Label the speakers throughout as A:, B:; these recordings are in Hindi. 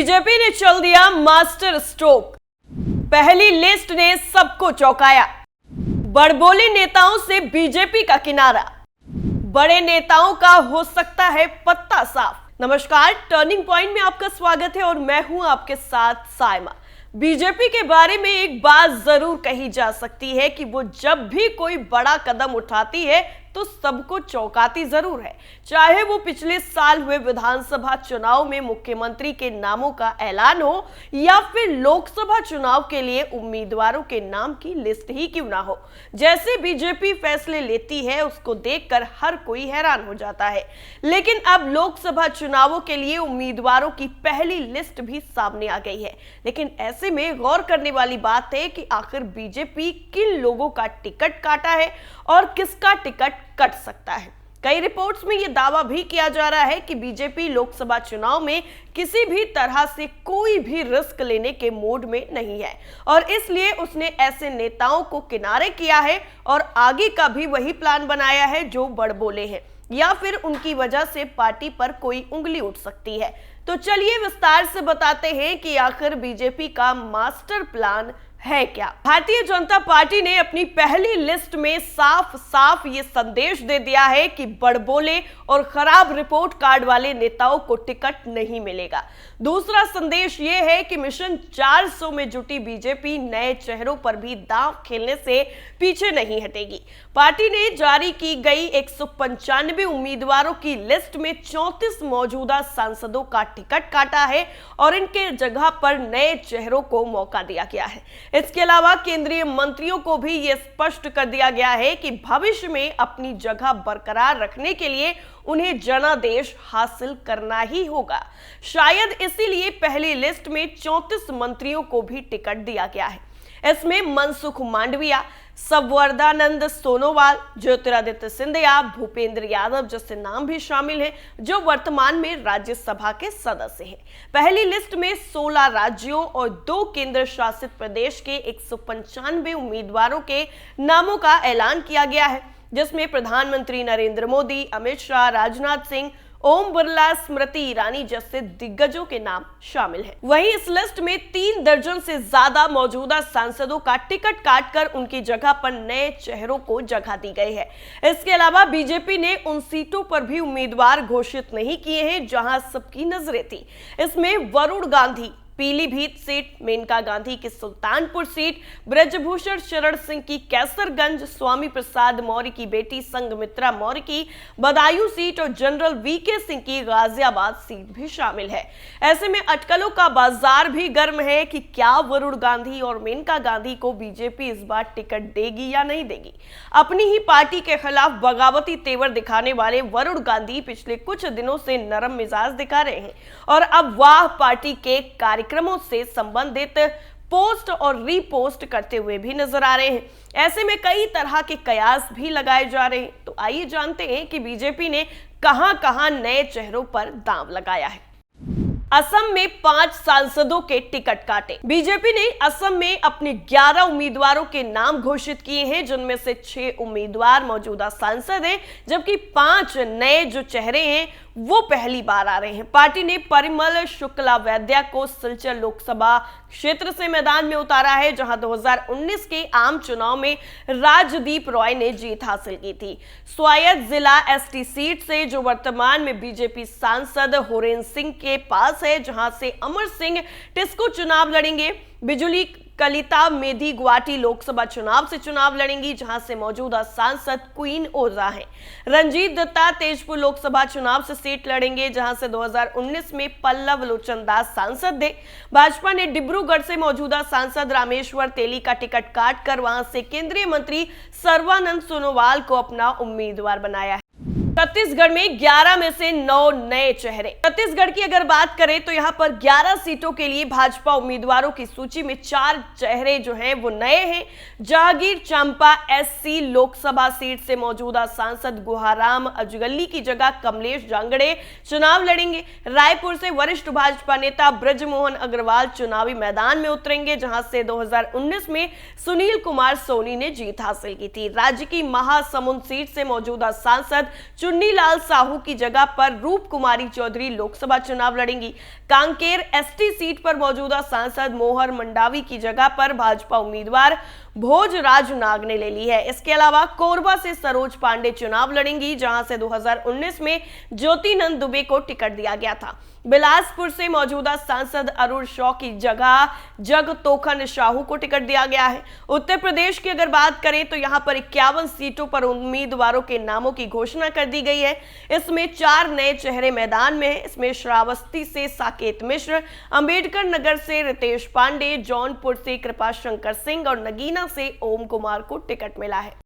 A: बीजेपी ने चल दिया मास्टर स्ट्रोक। पहली लिस्ट ने सबको चौंकाया। बड़बोले नेताओं से बीजेपी का किनारा। बड़े नेताओं का हो सकता है पत्ता साफ। नमस्कार, टर्निंग पॉइंट में आपका स्वागत है और मैं हूं आपके साथ साइमा। बीजेपी के बारे में एक बात जरूर कही जा सकती है कि वो जब भी कोई बड़ा कदम उठाती है तो सबको चौंकाती जरूर है। चाहे वो पिछले साल हुए विधानसभा चुनाव में मुख्यमंत्री के नामों का ऐलान हो या फिर लोकसभा चुनाव के लिए उम्मीदवारों के नाम की लिस्ट ही क्यों ना हो, जैसे बीजेपी फैसले लेती है उसको देखकर हर कोई हैरान हो जाता है। लेकिन अब लोकसभा चुनावों के लिए उम्मीदवारों की पहली लिस्ट भी सामने आ गई है। लेकिन ऐसे में गौर करने वाली बात है कि आखिर बीजेपी किन लोगों का टिकट काटा है और किसका टिकट कट सकता है। कई रिपोर्ट्स में यह दावा भी किया जा रहा है कि बीजेपी लोकसभा चुनाव में किसी भी तरह से कोई भी रिस्क लेने के मूड में नहीं है और इसलिए उसने ऐसे नेताओं को किनारे किया है और आगे का भी वही प्लान बनाया है जो बड़बोले हैं या फिर उनकी वजह से पार्टी पर कोई उंगली उठ सकती है। तो चलिए विस्तार से बताते हैं कि आखिर बीजेपी का मास्टर प्लान है क्या। भारतीय जनता पार्टी ने अपनी पहली लिस्ट में साफ साफ ये संदेश दे दिया है कि बड़बोले और खराब रिपोर्ट कार्ड वाले नेताओं को टिकट नहीं मिलेगा। दूसरा संदेश ये है कि मिशन 400 में जुटी बीजेपी नए चेहरों पर भी दांव खेलने से पीछे नहीं हटेगी। पार्टी ने जारी की गई 195 उम्मीदवारों की लिस्ट में 34 मौजूदा सांसदों का टिकट काटा है और इनके जगह पर नए चेहरों को मौका दिया गया है। इसके अलावा केंद्रीय मंत्रियों को भी यह स्पष्ट कर दिया गया है कि भविष्य में अपनी जगह बरकरार रखने के लिए उन्हें जनादेश हासिल करना ही होगा। शायद इसीलिए पहली लिस्ट में 34 मंत्रियों को भी टिकट दिया गया है। इसमें मनसुख मांडविया, संवर्धनानंद सोनोवाल, ज्योतिरादित्य सिंधिया, भूपेंद्र यादव जैसे नाम भी शामिल हैं जो वर्तमान में राज्यसभा के सदस्य हैं। पहली लिस्ट में 16 राज्यों और 2 केंद्र शासित प्रदेश के 195 उम्मीदवारों के नामों का ऐलान किया गया है, जिसमें प्रधानमंत्री नरेंद्र मोदी, अमित शाह, राजनाथ सिंह, ओम बिरला, स्मृति ईरानी जैसे दिग्गजों के नाम शामिल हैं। वहीं इस लिस्ट में 3 दर्जन से ज्यादा मौजूदा सांसदों का टिकट काटकर उनकी जगह पर नए चेहरों को जगह दी गई है। इसके अलावा बीजेपी ने उन सीटों पर भी उम्मीदवार घोषित नहीं किए हैं जहां सबकी नजरें थी। इसमें वरुण गांधी पीलीभीत सीट, मेनका गांधी की सुल्तानपुर सीट, ब्रजभूषण शरण सिंह की कैसरगंज, स्वामी प्रसाद मौर्य की बेटी संघमित्रा मौर्य की बदायूं सीट और जनरल वीके सिंह की गाजियाबाद सीट भी शामिल है। ऐसे में अटकलों का बाजार भी गर्म है कि क्या वरुण गांधी और मेनका गांधी को बीजेपी इस बार टिकट देगी या नहीं देगी। अपनी ही पार्टी के खिलाफ बगावती तेवर दिखाने वाले वरुण गांधी पिछले कुछ दिनों से नरम मिजाज दिखा रहे हैं और अब वह पार्टी के कार्यक्रमों से संबंधित पोस्ट और रीपोस्ट करते हुए भी नजर आ रहे हैं। ऐसे में कई तरह के कयास भी लगाए जा रहे हैं। तो आइए जानते हैं कि बीजेपी ने कहां-कहां नए चेहरों पर दांव लगाया है। असम में 5 सांसदों के टिकट काटे। बीजेपी ने असम में अपने 11 उम्मीदवारों के नाम घोषित किए हैं, जिनमें से 6 उम्मीदवार मौजूदा सांसद हैं, जबकि 5 नए जो चेहरे हैं वो पहली बार आ रहे हैं। पार्टी ने परिमल शुक्ला वैद्या को सिलचर लोकसभा क्षेत्र से मैदान में उतारा है, जहां 2019 के आम चुनाव में राजदीप रॉय ने जीत हासिल की थी। स्वायत्त जिला एसटी सीट से जो वर्तमान में बीजेपी सांसद होरेन सिंह के पास है, जहां से अमर सिंह टिस्को चुनाव लड़ेंगे। बिजुली कलिता मेधी गुवाहाटी लोकसभा चुनाव से चुनाव लड़ेंगी, जहां से मौजूदा सांसद क्वीन ओझा हैं। रंजीत दत्ता तेजपुर लोकसभा चुनाव से सीट लड़ेंगे, जहां से 2019 में पल्लव लोचन दास सांसद थे। भाजपा ने डिब्रूगढ़ से मौजूदा सांसद रामेश्वर तेली का टिकट काटकर वहां से केंद्रीय मंत्री सर्बानंद सोनोवाल को अपना उम्मीदवार बनाया है। छत्तीसगढ़ में 11 में से 9 नए चेहरे। छत्तीसगढ़ की अगर बात करें तो यहां पर 11 सीटों के लिए भाजपा उम्मीदवारों की सूची में 4 चेहरे जो हैं वो नए हैं। जहांगीर चांपा एससी लोकसभा सीट से मौजूदा सांसद गुहाराम अजगल्ली की जगह कमलेश जांगड़े चुनाव लड़ेंगे। रायपुर से वरिष्ठ भाजपा नेता ब्रजमोहन अग्रवाल चुनावी मैदान में उतरेंगे, जहां से 2019 में सुनील कुमार सोनी ने जीत हासिल की थी। राज्य की महासमुंद सीट से मौजूदा सांसद चुन्नीलाल साहू की जगह पर रूप कुमारी चौधरी लोकसभा चुनाव लड़ेंगी। कांकेर एसटी सीट पर मौजूदा सांसद मोहर मंडावी की जगह पर भाजपा उम्मीदवार भोजराज नाग ने ले ली है। इसके अलावा कोरबा से सरोज पांडे चुनाव लड़ेंगी, जहां से 2019 में ज्योतिनंद दुबे को टिकट दिया गया था। बिलासपुर से मौजूदा सांसद अरुण शॉ की जगह जगतोखन साहू को टिकट दिया गया है। उत्तर प्रदेश की अगर बात करें तो यहां पर 51 सीटों पर उम्मीदवारों के नामों की घोषणा कर दी गई है। इसमें 4 नए चेहरे मैदान में हैं। इसमें श्रावस्ती से साकेत मिश्र, अंबेडकर नगर से रितेश पांडे, जौनपुर से कृपाशंकर सिंह और नगीना से ओम कुमार को टिकट मिला है।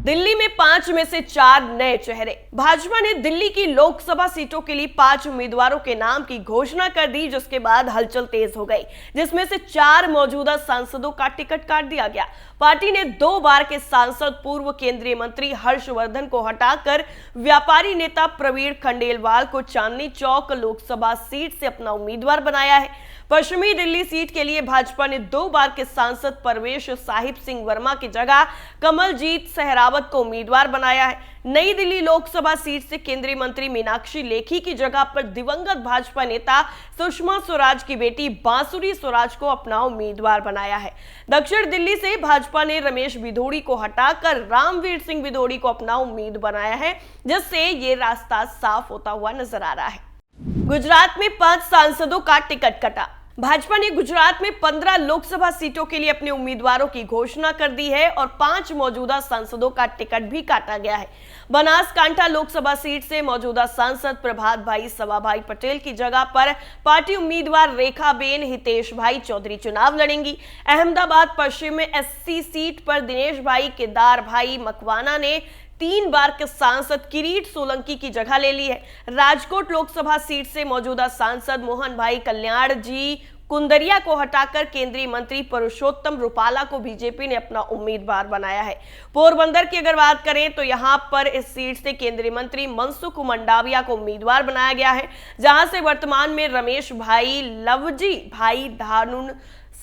A: दिल्ली में 5 में से 4 नए चेहरे। भाजपा ने दिल्ली की लोकसभा सीटों के लिए 5 उम्मीदवारों के नाम की घोषणा कर दी, जिसके बाद हलचल तेज हो गई, जिसमें से 4 मौजूदा सांसदों का टिकट काट दिया गया। पार्टी ने 2 बार के सांसद पूर्व केंद्रीय मंत्री हर्षवर्धन को हटाकर व्यापारी नेता प्रवीण खंडेलवाल को चांदनी चौक लोकसभा सीट से अपना उम्मीदवार बनाया है। पश्चिमी दिल्ली सीट के लिए भाजपा ने 2 बार के सांसद परवेश साहिब सिंह वर्मा की जगह कमलजीत सहरावत को उम्मीदवार बनाया है। नई दिल्ली लोकसभा सीट से केंद्रीय मंत्री मीनाक्षी लेखी की जगह पर दिवंगत भाजपा नेता सुषमा स्वराज की बेटी बांसुरी स्वराज को अपना उम्मीदवार बनाया है। दक्षिण दिल्ली से भाजपा ने रमेश भिदोड़ी को हटाकर रामवीर सिंह भिदोड़ी को अपना उम्मीदवार बनाया है, जिससे ये रास्ता साफ होता हुआ नजर आ रहा है। गुजरात में 5 सांसदों का टिकट कटा। भाजपा ने गुजरात में 15 लोकसभा सीटों के लिए अपने उम्मीदवारों की घोषणा कर दी है और 5 मौजूदा सांसदों का टिकट भी काटा गया है। बनासकांठा लोकसभा सीट से मौजूदा सांसद प्रभात भाई सवाभाई पटेल की जगह पर पार्टी उम्मीदवार रेखाबेन हितेश भाई चौधरी चुनाव लड़ेंगी। अहमदाबाद पश्चिम में एससी सीट पर दिनेश भाई केदार भाई मकवाना ने 3 बार के सांसद किरीट सोलंकी की जगह ले ली है। राजकोट लोकसभा सीट से मौजूदा सांसद मोहन भाई कल्याण जी कुंदरिया को हटाकर केंद्रीय मंत्री पुरुषोत्तम रूपाला को बीजेपी ने अपना उम्मीदवार बनाया है। पोरबंदर की अगर बात करें तो यहां पर इस सीट से केंद्रीय मंत्री मनसुख मंडाविया को उम्मीदवार बनाया गया है, जहां से वर्तमान में रमेश भाई लवजी भाई धानुन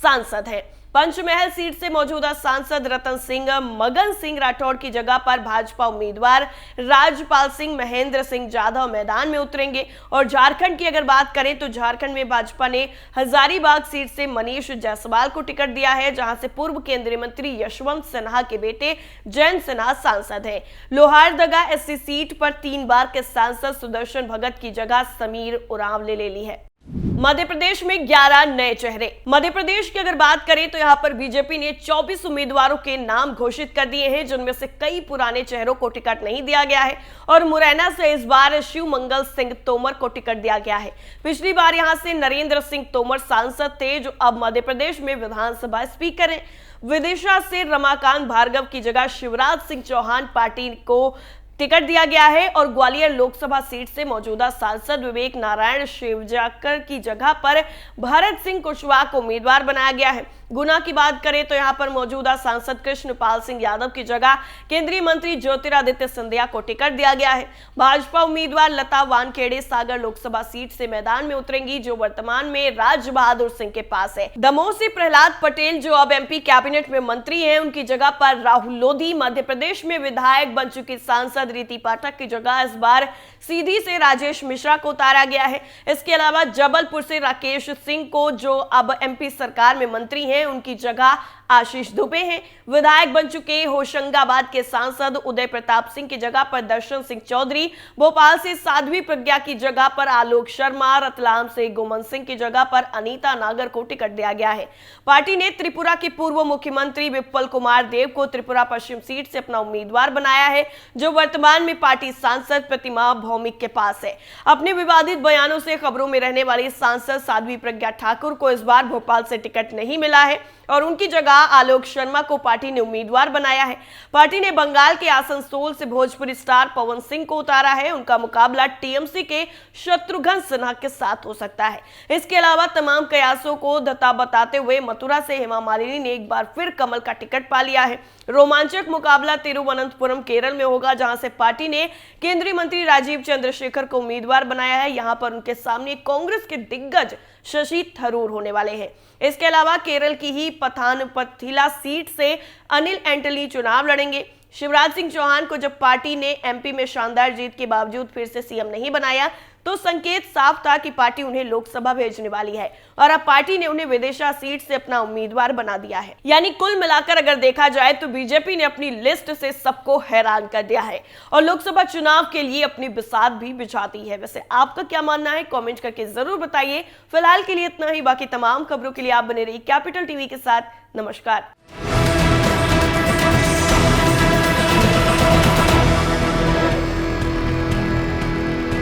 A: सांसद हैं। पंचमहल सीट से मौजूदा सांसद रतन सिंह मगन सिंह राठौड़ की जगह पर भाजपा उम्मीदवार राजपाल सिंह महेंद्र सिंह जाधव मैदान में उतरेंगे। और झारखंड की अगर बात करें तो झारखंड में भाजपा ने हजारीबाग सीट से मनीष जायसवाल को टिकट दिया है, जहां से पूर्व केंद्रीय मंत्री यशवंत सिन्हा के बेटे जयंत सिन्हा सांसद हैं। लोहारदगा एससी सीट पर 3 बार के सांसद सुदर्शन भगत की जगह समीर उरांव ले ली है। मध्य प्रदेश में 11 नए चेहरे। मध्य प्रदेश की अगर बात करें तो यहां पर बीजेपी ने 24 उम्मीदवारों के नाम घोषित कर दिए हैं, जिनमें से कई पुराने चेहरों को टिकट नहीं दिया गया है और मुरैना से इस बार शिव मंगल सिंह तोमर को टिकट दिया गया है। पिछली बार यहां से नरेंद्र सिंह तोमर सांसद थे, जो अब मध्य प्रदेश में विधानसभा स्पीकर हैं। विदिशा से रमाकांत भार्गव की जगह शिवराज सिंह चौहान पार्टी को टिकट दिया गया है और ग्वालियर लोकसभा सीट से मौजूदा सांसद विवेक नारायण शिवजाकर की जगह पर भरत सिंह कुशवाहा को उम्मीदवार बनाया गया है। गुना की बात करें तो यहां पर मौजूदा सांसद कृष्णपाल सिंह यादव की जगह केंद्रीय मंत्री ज्योतिरादित्य सिंधिया को टिकट दिया गया है। भाजपा उम्मीदवार लता वानखेड़े सागर लोकसभा सीट से मैदान में उतरेंगी, जो वर्तमान में राज बहादुर सिंह के पास है। दमोह से प्रहलाद पटेल, जो अब एमपी कैबिनेट में मंत्री हैं, उनकी जगह पर राहुल लोधी। मध्य प्रदेश में विधायक बन चुकी सांसद रीति पाठक की जगह इस बार सीधी से राजेश मिश्रा को उतारा गया है। इसके अलावा जबलपुर से राकेश सिंह को, जो अब एमपी सरकार में मंत्री हैं, उनकी जगह आशीष दुबे हैं। विधायक बन चुके होशंगाबाद के सांसद उदय प्रताप सिंह की जगह पर दर्शन सिंह चौधरी, भोपाल से साध्वी प्रज्ञा की जगह पर आलोक शर्मा, रतलाम से गुमन सिंह की जगह पर अनीता नागर को टिकट दिया गया है। पार्टी ने त्रिपुरा के पूर्व मुख्यमंत्री विप्ल कुमार देव को त्रिपुरा पश्चिम सीट से अपना उम्मीदवार बनाया है, जो वर्तमान में पार्टी सांसद प्रतिमा भौमिक के पास है। अपने विवादित बयानों से खबरों में रहने वाली सांसद साध्वी प्रज्ञा ठाकुर को इस बार भोपाल से टिकट नहीं मिला है और उनकी जगह आलोक शर्मा को पार्टी ने उम्मीदवार बनाया है। पार्टी ने बंगाल के आसनसोल से भोजपुरी स्टार पवन सिंह को उतारा है। उनका मुकाबला टीएमसी के शत्रुघ्न सिन्हा के साथ हो सकता है। इसके अलावा तमाम कयासों को धता बताते हुए मथुरा से हेमा मालिनी ने एक बार फिर कमल का टिकट पा लिया है। रोमांचक मुकाबला तिरुवनंतपुरम केरल में होगा, जहां से पार्टी ने केंद्रीय मंत्री राजीव चंद्रशेखर को उम्मीदवार बनाया है। यहां पर उनके सामने कांग्रेस के दिग्गज शशि थरूर होने वाले हैं। इसके अलावा केरल की ही पथानमथिट्टा सीट से अनिल एंटनी चुनाव लड़ेंगे। शिवराज सिंह चौहान को जब पार्टी ने एमपी में शानदार जीत के बावजूद फिर से सीएम नहीं बनाया तो संकेत साफ था कि पार्टी उन्हें लोकसभा भेजने वाली है और अब पार्टी ने उन्हें विदिशा सीट से अपना उम्मीदवार बना दिया है। यानी कुल मिलाकर अगर देखा जाए तो बीजेपी ने अपनी लिस्ट से सबको हैरान कर दिया है और लोकसभा चुनाव के लिए अपनी बिसात भी बिछा दी है। वैसे आपका क्या मानना है, कमेंट करके जरूर बताइए। फिलहाल के लिए इतना ही, बाकी तमाम खबरों के लिए आप बने रहिए कैपिटल टीवी के साथ। नमस्कार।